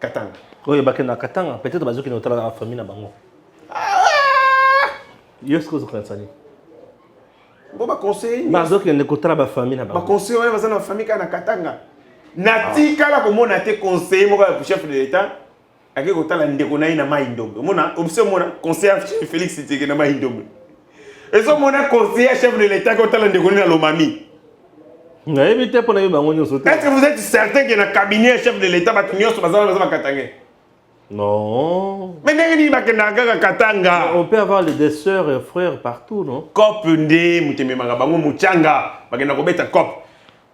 Katanga. Oui, il y a Katanga, peut-être que tu as la famille. Est-ce que vous avez ça? Bon, ma conseiller. Ma famille. Ma conseiller, on va dans la famille qui est Katanga. Nati, quand on a été conseiller, chef de l'État, ake kotala ndeko na ina maindombe mona obse mona conseiller chef Félix Tshisekedi na maindombe ezo mona conseiller chef de l'état kotala ndeko na lomami na éviter pour na bango nyoso te. Est-ce que vous êtes certain que na cabinet chef de l'état ba nyoso bazala Katanga? Non. Mais ndenge bakenda kaka Katanga. On peut avoir des sœurs et frères partout, non? Cop nde mutememanga bango muchanga bakenda kobeta cop.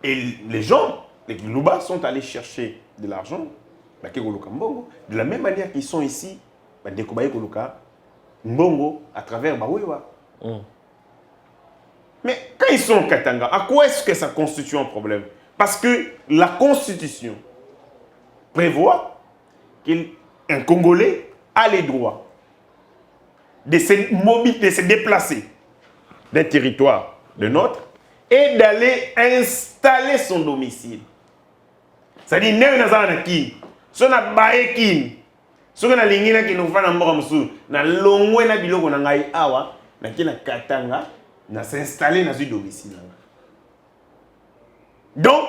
Et les gens, les Luba sont allés chercher de l'argent, de la même manière qu'ils sont ici, Mbongo à travers Bawewa. Mais quand ils sont au Katanga, à quoi est-ce que ça constitue un problème? Parce que la Constitution prévoit qu'un Congolais a les droits de se déplacer d'un territoire de notre et d'aller installer son domicile. C'est-à-dire, si on a qui, si on a baé qui, si on a l'ingénieur qui nous fait un mort monsieur, na longwe na biloko na ngai awa, na ki na Katanga, na s'installer dans un domicile. Donc,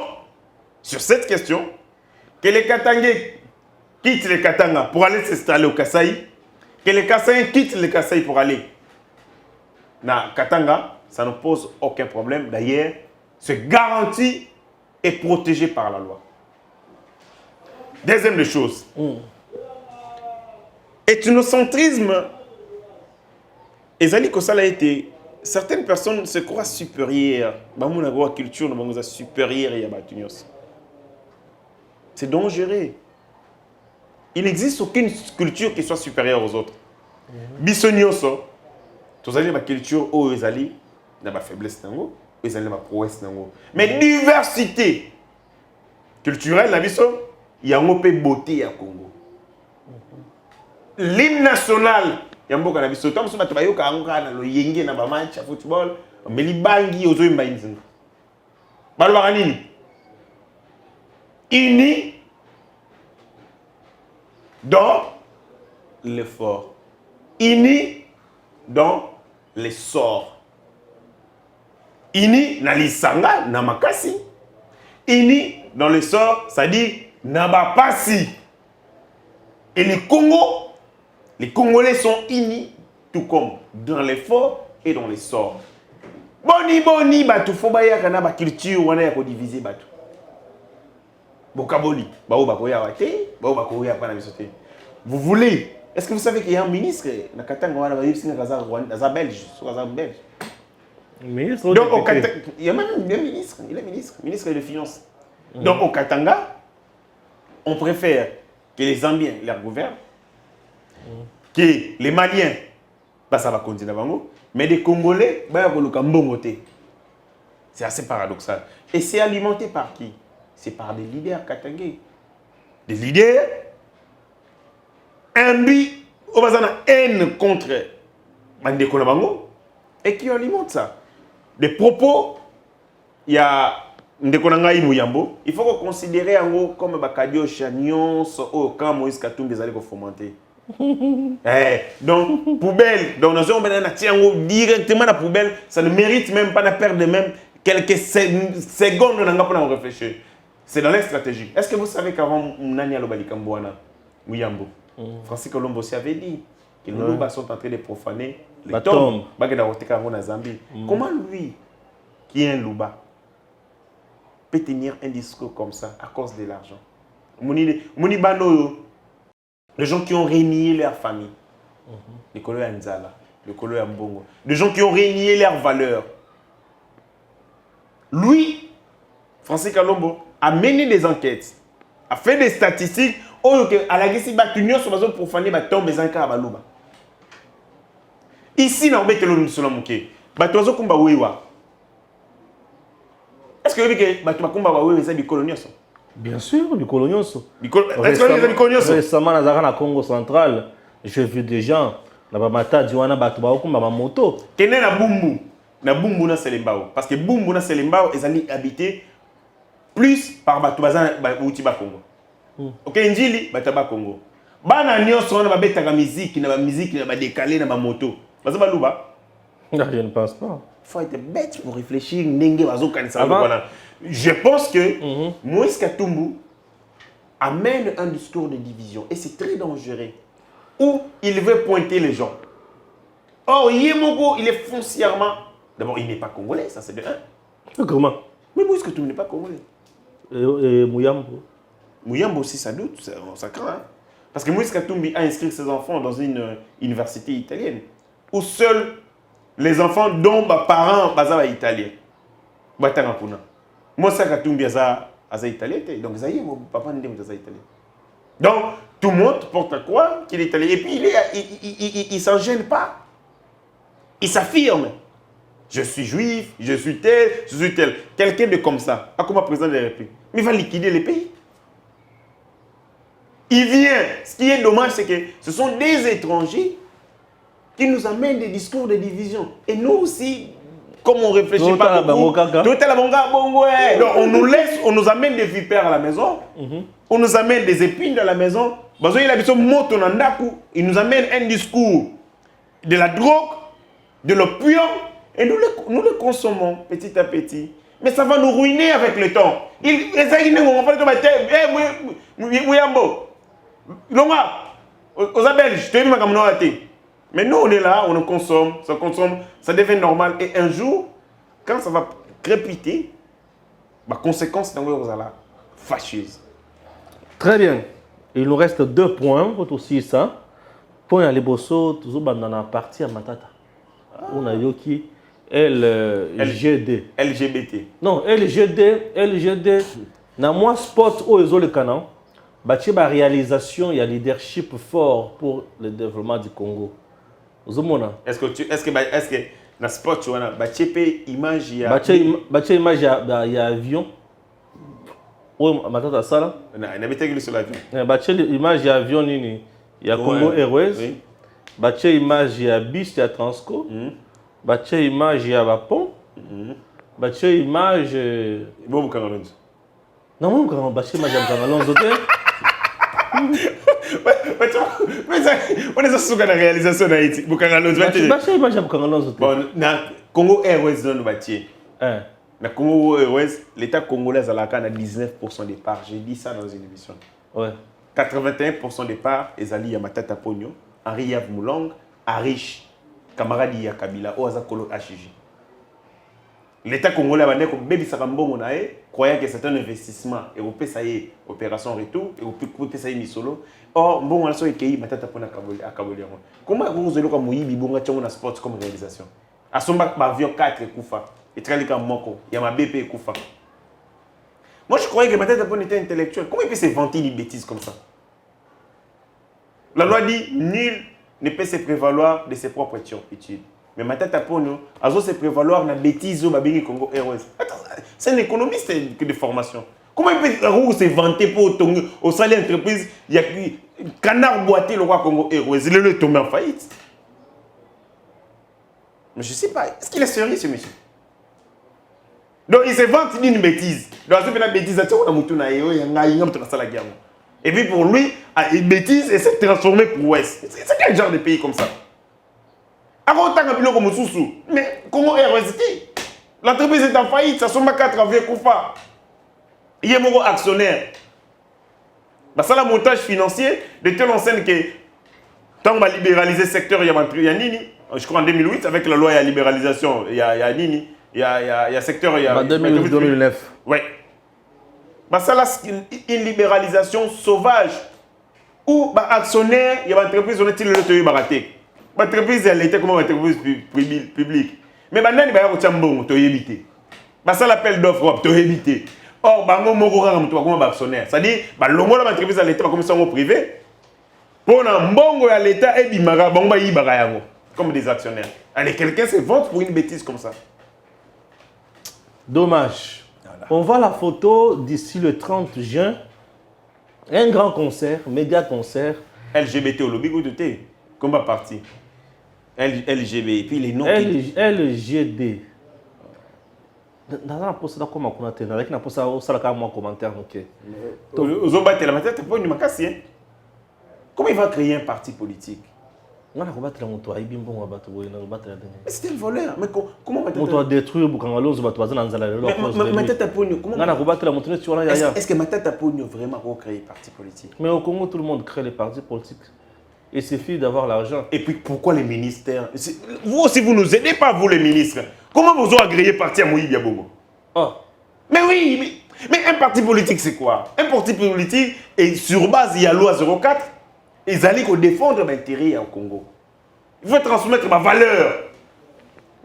sur cette question, que les Katangais quittent les Katanga pour aller s'installer au Kasaï, que les Kasaïs quittent les Kasaï pour aller na Katanga, ça ne pose aucun problème. D'ailleurs, c'est garanti et protégé par la loi. Deuxième des choses. Ethnocentrisme, ezali ko ça a été. Certaines personnes se croient supérieures. Bamuna go culture no bangoza supérieure ya batunyos. C'est dangereux. Il n'existe aucune culture qui soit supérieure aux autres. Bisonyoso, tous allez ma culture o ezali na ba faiblesse nango, ezali na ba prouesse nango. Mais diversité culturelle na biso, yango pe beauté ya Congo. L'hymne national yamboka na biso, tom so bato bayoka anga na lo yenge na ba match ya football, meli bangi ozo imba inzinga. Balwa nini? Unis dans l'effort. Unis dans les sorts. Unis na lisanga na makasi. Unis dans les sorts, ça dit na bapasi. Et les Congolais sont unis tout comme dans l'effort et dans les sorts. Boni batu fo baya kana ba culture wana ya ko diviser batu. Bokaboli, bao bakoya wate, bao bakoya pa na bisote. Vous voulez? Est-ce que vous savez qu'il y a un ministre na Katanga wana ba yipsinga kaza Rwanda, za belge, so kaza belge. Ministre. Donc au Katanga, il y a même un ministre, il est ministre des Finances. Donc au Katanga, on préfère que les Zambiens les gouvernent, que les Maliens ça va continuer bango, mais les Congolais ba koluka mbongo te. C'est assez paradoxal. Et c'est alimenté par qui? C'est par des leaders katangais. Des leaders imbus au bazana haine contre Mandeko na bango et qui alimentent ça. Des propos, il y a Ndeko na ngai Muyambo, il faut considérer en comme bakadio chagnon au camp Moïse Katumbi ezali ko fomenter. Donc poubelle, donc nous avons directement la poubelle, ça ne mérite même pas de perdre même quelques secondes pour réfléchir. C'est dans les stratégies. Est-ce que vous savez qu'avant Nani Alobali Kambouana, Muyambo, Francis Colombo aussi avait dit que les Luba sont en train de profaner les tombes. Comment lui, qui est un Luba, peut tenir un discours comme ça à cause de l'argent? Mouni Bano, les gens qui ont régné leur famille, les Kolo Nzala, les Kolo Mbongo, les gens qui ont régné leurs valeurs. Lui, Francis Colombo, a mené des enquêtes, a fait des statistiques, à la guise, il y a des profaner les tombes des Anka à Balouba. Ici, dans le Békelon, Batozo Kumba Wewa. Est-ce que vous savez que Kumba Wewa est du colonial? Bien sûr, du colonial. Est-ce que vous du colonial? Récemment, dans le Congo central, j'ai vu des gens, Nabamata, Diwana, Batouba, Kumba, Moto. Kene na Bumbu. Na Bumbu na Selembao. Parce que Bumbu na Selembao, ils allaient habiter plus par Batoubaza Utiba Congo. Ok, Njili, Bataba Congo. Bana nyonso wana babetaka musique, na ba décalé na ba moto. Baza baluba? Je ne pense pas. Il faut être bête pour réfléchir. Je pense que Moïse Katumbu amène un discours de division. Et c'est très dangereux. Où il veut pointer les gens. Or, Yemoko, il est foncièrement... D'abord, il n'est pas congolais, ça c'est de un. Comment? Mais Moïse Katumbi n'est pas congolais. Et Mouyambo? Mouyambo aussi, ça doute, ça craint. Hein? Parce que Moïse Katumbi a inscrit ses enfants dans une université italienne. Où seuls les enfants dont les parents sont italiens. Moi, ça Katumbi est italien. Donc, ça y est, mon papa n'est pas italien. Donc, tout le monde porte à quoi qu'il est italien. Et puis, il ne s'en gêne pas. Il s'affirme. Je suis juif, je suis tel. Quelqu'un de comme ça, pas comme un président de la République. Mais il va liquider les pays. Il vient. Ce qui est dommage, c'est que ce sont des étrangers qui nous amènent des discours de division. Et nous aussi, comme on ne réfléchit pas beaucoup, donc on nous laisse, on nous amène des vipères à la maison, on nous amène des épines à la maison. Il nous amène un discours de la drogue, de l'opium, et nous le consommons petit à petit. Mais ça va nous ruiner avec le temps. Mais nous, on est là, on consomme, ça devient normal. Et un jour, quand ça va crépiter, la conséquence, c'est fâcheuse. Très bien. Il nous reste 2 points pour aussi ça. Point à l'ebosso, toujours dans la partie à Matata. On a yoki LGD. LGBT. Non, LGD. Dans moi spot où ils ont le canon. Bâti ba réalisation, il y a leadership fort pour le développement du Congo. Est-ce que dans sport tu vois bâti image il y a bâti image il y a avion. Oui, Matata ça là. On a mis sur l'avion. Bâti image il y a avion nini. Il y a Congo Airways. Bâti image il y a bus, il y a Transco. Bâti image il y a pont. Bâti image bon Kangalonzo. Non, quand bâti image il y a Kangalonzo. On est sur la réalisation d'Haïti. Bâti image il y a Kangalonzo. Bon, na Congo Airways dans le bâti. Na Congo Airways, l'État congolais a 19% des parts. J'ai dit ça dans une émission. Ouais. 81% des parts, Ezali Yamatata Pogno, Henri Yav Moulong, Arish, camarade Yakabila, Oazakolo HG. L'État congolais a dit que Bébi Sarambongo croyait que c'est un investissement européen, ça y est, opération retour, et ça y est, Misolo. Or, bon, on a dit que Matata Pona à Kaboliaron. Comment vous avez dit que Moïbi Bonga Tchongo sport comme réalisation? À son avion 4 Koufa, et Tralika Moko, il y a ma BP Koufa. Moi, je croyais que Matata Pona était intellectuel. Comment il peut se vanter des bêtises comme ça? La loi dit nul ne peut se prévaloir de ses propres turpitudes. Mais Matata Pona a se prévaloir de la bêtise au Babini Congo Airways. C'est un économiste de formation. Comment il peut se vanter pour au salaire d'entreprise? Il y a canard boité le roi Congo Airways. Il est tombé en faillite. Mais je ne sais pas. Est-ce qu'il est sérieux ce monsieur? Donc il se vante d'une bêtise. Donc il fait une bêtise. Et puis pour lui, une bêtise, et s'est transformée pour Ouest. C'est quel genre de pays comme ça? Mais Congo Airways, l'entreprise est en faillite, ça sommes 4 avions Koufa. Il y a mon actionnaire. Ça, le montage financier de telle enseigne que tant qu'on a libéralisé le secteur, il y a Nini. Je crois en 2008, avec la loi de libéralisation, il y a Nini. Il y a secteur. Il y a 2009. Oui. Ça, c'est une libéralisation sauvage. Où actionnaire, il y a une entreprise, on est-il le baraté. L'entreprise, elle était comme une entreprise publique. Mais maintenant, il y a un chambon, tu as évité. Ça, l'appel d'offre, tu as évité. Or, tu as actionnaire. C'est-à-dire, l'entreprise, elle était comme ça privé. Pour un bon à l'État, et comme des actionnaires. Allez, quelqu'un se vante pour une bêtise comme ça. Dommage. Voilà. On voit la photo d'ici le 30 juin. Un grand concert, méga concert. LGBT au lobby, comment parti? LGB, et puis les noms. LGD. Dans la poste là comment on a tenu avec la poste là ça là moi commentaire OK. Aux ont battu la matière pas une macassien. Comment il va créer un parti politique? On a combattu la moto, il bon à battre, on a combattu la dernière. C'était le voleur. Mais comment Matata... Moto a détruit Bukangaloz, Batouazan, Anzala. Mais Matata Pogno, comment... On a combattu la moto, tu vois, est-ce que Matata Pogno vraiment recréé parti politique? Mais au Congo, tout le monde crée les partis politiques. Il suffit d'avoir l'argent. Et puis pourquoi les ministères? Vous aussi, vous nous aidez pas, vous les ministres. Comment vous avez agréé parti à Moïse Biabogo? Oh. Mais oui, mais un parti politique, c'est quoi? Un parti politique, et sur base, il y a loi 04, ils allaient défendre l'intérêt au Congo. Il faut transmettre ma valeur.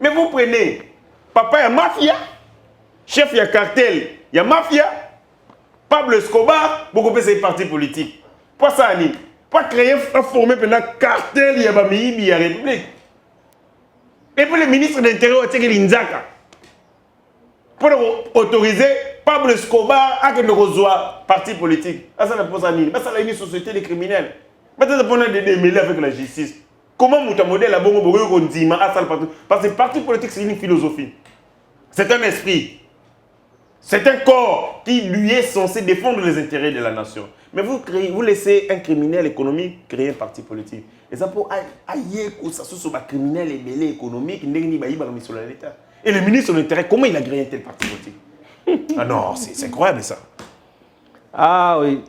Mais vous prenez, papa, il y a mafia, chef, il y a cartel, il y a mafia, Pablo Escobar, beaucoup de ces partis politiques. Pas ça, Annie. Pas créer, former un cartel, il y a Bamibi, il y a République. Et puis le ministre de l'Intérieur, c'est l'Inzaka. Pour autoriser Pablo Escobar à que nous reçoive parti politique. Ça ne pose à ni. Ça a une société de criminels. Maintenant, on a des démêlés avec la justice. Comment mon modèle a bon parce que le parti politique, c'est une philosophie. C'est un esprit. C'est un corps qui lui est censé défendre les intérêts de la nation. Mais vous laissez un criminel économique créer un parti politique. Et ça pour ailleurs que ça soit un criminel et mêlé économique, et le ministre de l'Intérieur, comment il a créé un tel parti politique? Ah non, c'est incroyable ça. Ah oui.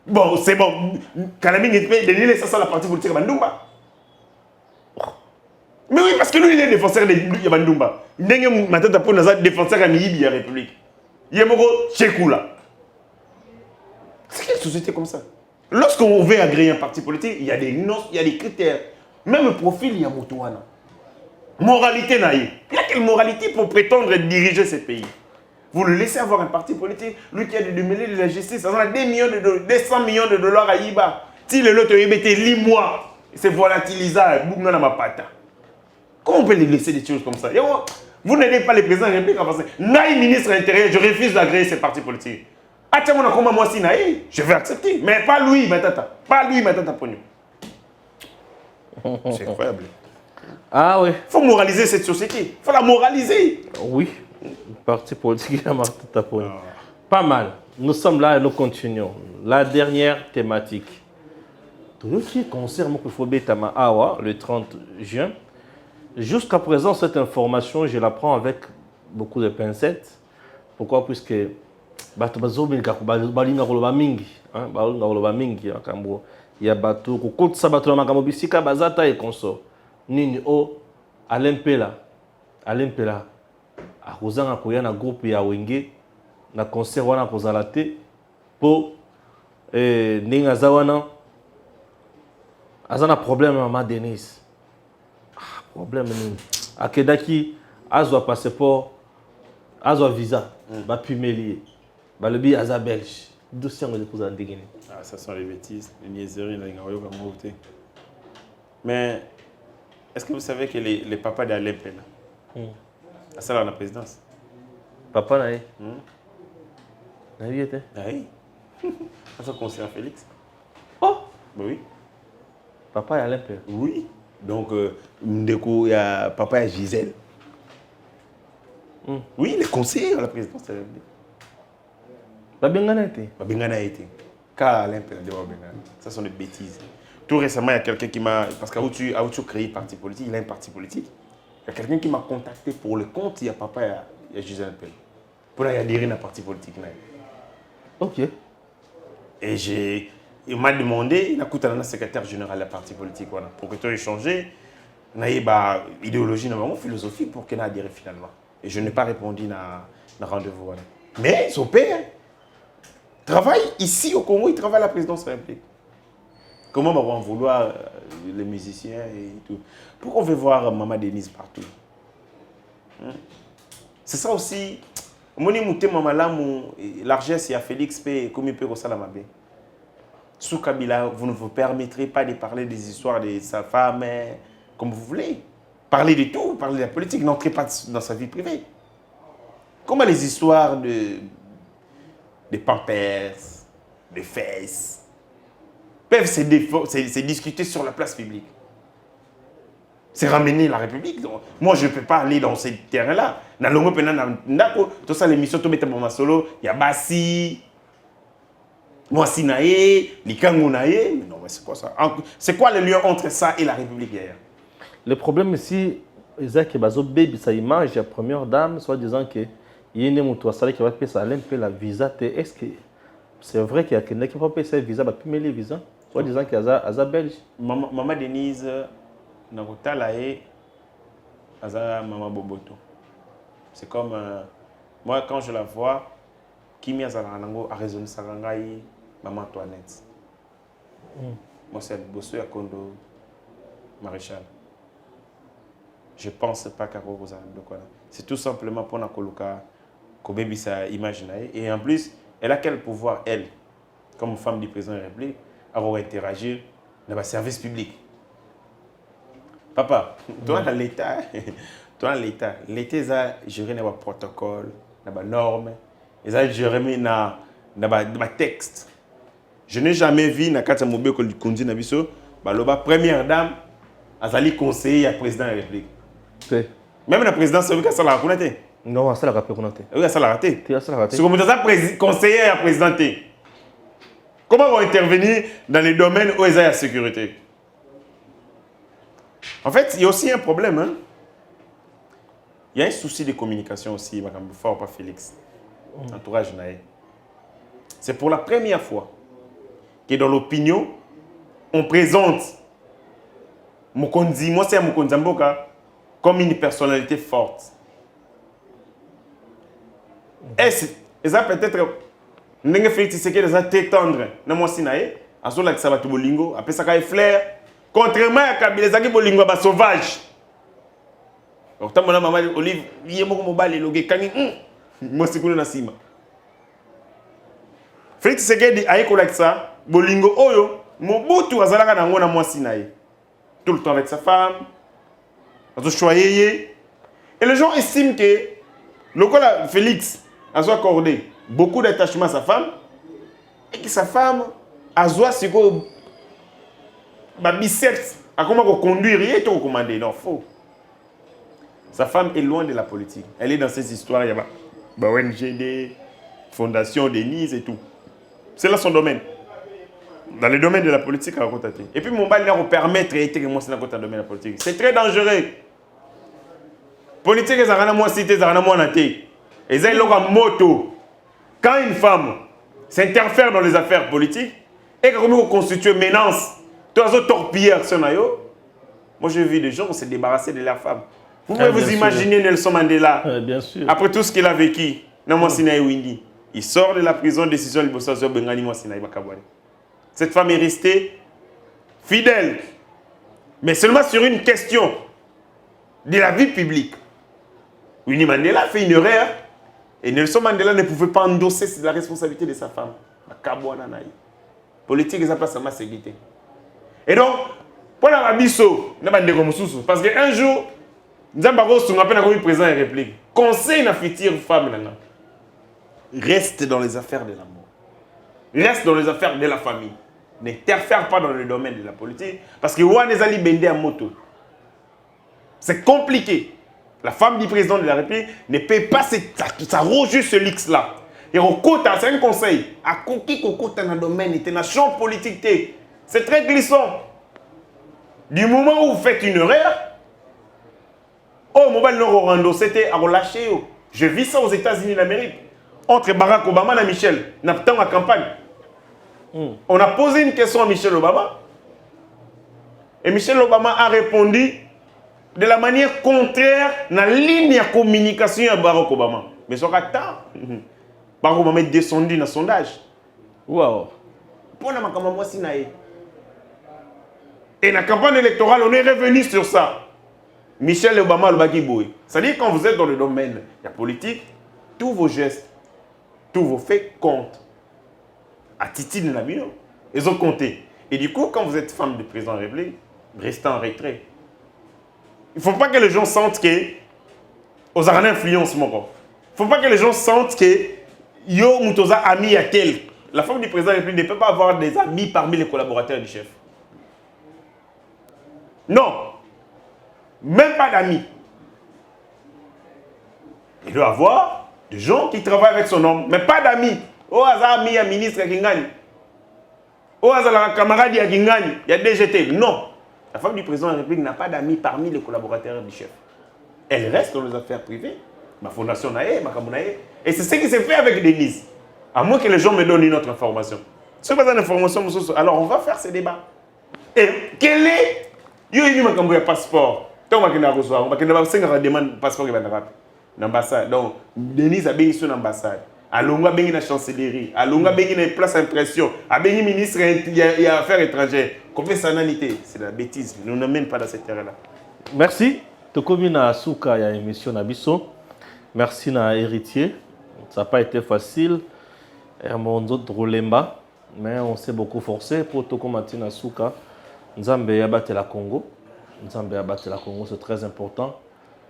Bon, c'est bon. Kalaming est ça la parti politique à Bandumba. Mais oui, parce que lui, il est défenseur de Bandumba. Il est défenseur de la République. Il est Chekoula. C'est quelle société comme ça? Lorsqu'on veut agréer un parti politique, il y a des noms, il y a des critères. Même le profil, il y a Moutouana. Moralité, naïe. Il y a quelle moralité pour prétendre diriger ce pays? Vous le laissez avoir un parti politique, lui qui a démêlé de la justice, ça a 200 millions de dollars à Iba. Si le lot était 10 mois, c'est volatilisable. Comment on peut les laisser des choses comme ça? Vous n'aidez pas les présidents de la République à passer. Naï, ministre de l'Intérieur, je refuse d'agréer ces partis politiques. Ah tiens, moi si naï, je vais accepter. Mais pas lui, Matata. Pas lui, Matata Pogno. C'est incroyable. Ah oui. Il faut moraliser cette société. Il faut la moraliser. Oui. Parti politique à Matata Pogno. Pas mal. Nous sommes là et nous continuons. La dernière thématique. Tout ce qui concerne Mokofobé Tama Awa, le 30 juin. Jusqu'à présent, cette information, je la prends avec beaucoup de pincettes. Pourquoi? Puisque il y a bateau ko ça bateau makambo bisika bazata et consort nini o Alain Pela akozanga koya na groupe ya Wenge na concert wana kozala te po ninga zawana azana problème mama Denise problème nini akedaki azwa passeport azwa visa ba pumelier ba lebi aza belge dossier ngo déposer en déguiné. Ah, ça sont les bêtises, les niaiseries. Mais est-ce que vous savez que les papas d'Alain Pela, ça là la présidence? Papa naïe. Naïe était. Oui. Ça conseiller à Félix. Oh. Ben oui. Papa et Alain Pela. Oui. Donc il y a papa et Gisèle. Oui, les conseillers à la présidence de la République. Babengana était. Babengana a été. Car Alain Pela de Babengana. Ça sont des bêtises. Tout récemment, il y a quelqu'un qui m'a... Parce qu'Aoutou créé un parti politique, il a un parti politique. Il y a quelqu'un qui m'a contacté pour le compte, il y a papa et il y a Gisèle Pela. Pour y adhérer à un parti politique. Ok. Et il m'a demandé, il a coûté un secrétaire général du parti politique. Voilà, pour que tu aies changé, il y a une idéologie, une philosophie pour qu'il ait adhéré finalement. Et je n'ai pas répondu à rendez-vous. Voilà. Mais son père travaille ici au Congo, il travaille à la présidence de la République. Comment on va en vouloir les musiciens et tout? Pourquoi on veut voir Maman Denise partout? C'est ça aussi. Moni mouté Maman Lamou, l'argesse, il y a Félix P. Comme il peut ça la mabé. Sous Kabila, vous ne vous permettrez pas de parler des histoires de sa femme comme vous voulez. Parlez de tout, parlez de la politique, n'entrez pas dans sa vie privée. Comment les histoires de pampers, de fesses, peuvent se discuter sur la place publique. C'est ramener la République. Donc, moi, je ne peux pas aller dans ces terrains-là. Tout ça, l'émission, tout le solo, il y a Bassi. Moi, Sinaé, Likangunaye. Mais non, mais c'est quoi ça? C'est quoi le lien entre ça et la République hier? Le problème ici, c'est que Bazo Baby, sa image, la première dame, soit disant que il y a une moto qui va payer ça, la visa. Est-ce que c'est vrai qu'il y a quelqu'un qui va payer sa visa, va payer les visas? Soit disant qu'il y a belge. Maman Denise, Nakotalae, Aza Maman Boboto. C'est comme moi, quand je la vois, Kimi Azalango a raisonné Sarangaï, Maman Antoinette. Moi, c'est Bosso Yakondo, Maréchal. Je ne pense pas qu'à Rosa. C'est tout simplement pour Nakoluka, Kobebi sa imaginer. Et en plus, elle a quel pouvoir, elle, comme femme du président de la République, à interagir dans le service public. Papa, toi, dans l'État, l'État a géré les protocoles, les normes, ils ont géré les textes. Je n'ai jamais vu dans le mobile que conduit dans biso, la première dame a conseiller à président de la République. Même la présidence, c'est que ça l'a raconté. Non, ça l'a raconté. Oui, ça l'a raté. Ça l'a raté. C'est comme ça conseiller à présidenter. Comment on va intervenir dans les domaines où il y a la sécurité? En fait, il y a aussi un problème. Hein? Il y a un souci de communication aussi, Madame Fort, pas Félix. Entourage Naé. C'est pour la première fois que dans l'opinion, on présente Mokondi, moi c'est Mokondi Mboka, comme une personnalité forte. Et ça peut-être, Ndenge Félix Tshisekedi est très tendre, non moi Sinaé, à ce que ça va tout bolingo, après ça va flair. Contrairement à Kabila, ça qui bolingo ba sauvage. Donc tant maman Olive, il est moko mobile loge kangi, moi c'est kuna nasima. Félix Tshisekedi a école avec ça, bolingo oyo, Mobutu azalaka nango na moi Sinaé. Tout le temps avec sa femme, azo choyer. Et les gens estiment que le cas Félix a accordé beaucoup d'attachement à sa femme et que sa femme a ce que biceps a comment conduire et tout commander. Non, faux. Sa femme est loin de la politique. Elle est dans ces histoires, il y a ONG, Fondation Denise et tout. C'est là son domaine. Dans le domaine de la politique, elle a contacté. Et puis mon bal leur permettre de moi c'est dans le domaine de la politique. C'est très dangereux. Politique, ça rend moi cité, ça rend moi naté. Et ça leur moto. Quand une femme s'interfère dans les affaires politiques et comment constitue une menace, tous les torpilleurs sont là. Moi j'ai vu des gens se débarrasser de leurs femmes. Vous pouvez vous imaginer Nelson Mandela. Bien sûr. Après tout ce qu'il a vécu, il sort de la prison, décision de Bossazio Bengani Mwasinaï Bakabouani. Cette femme est restée fidèle, mais seulement sur une question de la vie publique. Winnie Mandela fait une erreur et Nelson Mandela ne pouvait pas endosser la responsabilité de sa femme. Politique, ça place à ma sécurité. Et donc, pour la Rabiso, parce qu'un jour, nous avons un président de la République. Conseil na future femme. Reste dans les affaires de l'amour. Reste dans les affaires de la famille. N'interfère pas dans le domaine de la politique. Parce que Ouane Zali Bende à moto. C'est compliqué. La femme du président de la République ne paye pas ça rejoue ce luxe-là. Et c'est un conseil. À Koki Kokota dans le domaine de la chambre politique, c'est très glissant. Du moment où vous faites une erreur, oh, mobile Nororando, c'était à relâcher. Je vis ça aux États-Unis d'Amérique. Entre Barack Obama et Michel, nous avons la campagne. On a posé une question à Michel Obama. Et Michel Obama a répondu de la manière contraire à la ligne de communication à Barack Obama. Mais ce temps, Barack Obama est descendu dans le sondage. Wow. Pour la campagne, et dans la campagne électorale, on est revenu sur ça. Michel Obama le Bagiboué. C'est-à-dire quand vous êtes dans le domaine de la politique, tous vos gestes, tous vos faits comptent. Attitude de la vie, ils ont compté. Et du coup, quand vous êtes femme du président de la République, restez en retrait. Il ne faut pas que les gens sentent que vous avez une influence. Il ne faut pas que les gens sentent que yo mutoza ami à tel. La femme du président de la République ne peut pas avoir des amis parmi les collaborateurs du chef. Non. Même pas d'amis. Il doit avoir des gens qui travaillent avec son homme, mais pas d'amis. Oh, Aza ami, un ministre qui gagne. Oh, Azala, camarade, il y a Gingani, il y a DGT. Non. La femme du président de la République n'a pas d'amis parmi les collaborateurs du chef. Elle reste dans les affaires privées. Ma fondation Naé, ma Kamunaé. Et c'est ce qui s'est fait avec Denise. À moins que les gens me donnent une autre information. Si pas d'information, alors on va faire ces débats. Et quel est. Il y a un passeport. Tant qu'on a reçu, on va demander passeport qui va l'ambassade. Donc, Denise a béni son ambassade. Alonga béni la chancellerie. Alonga béni la place d'impression. A béni ministre des Affaires étrangères. Conventionnalité, c'est la bêtise. Nous ne mène pas dans cette terre-là. Merci. Tokomi na Souka ya émission Nabiso. Merci na héritier. Ça n'a pas été facile. Hermondo Drolemba. Mais on s'est beaucoup forcé pour Tokomati na Souka. Nzambe yabate la Congo. Nzambe yabate la Congo, c'est très important.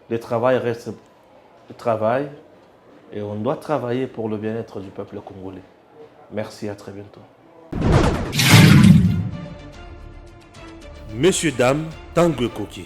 Le travail reste le travail. Et on doit travailler pour le bien-être du peuple congolais. Merci, à très bientôt. Messieurs, dames, Tanguy Koki.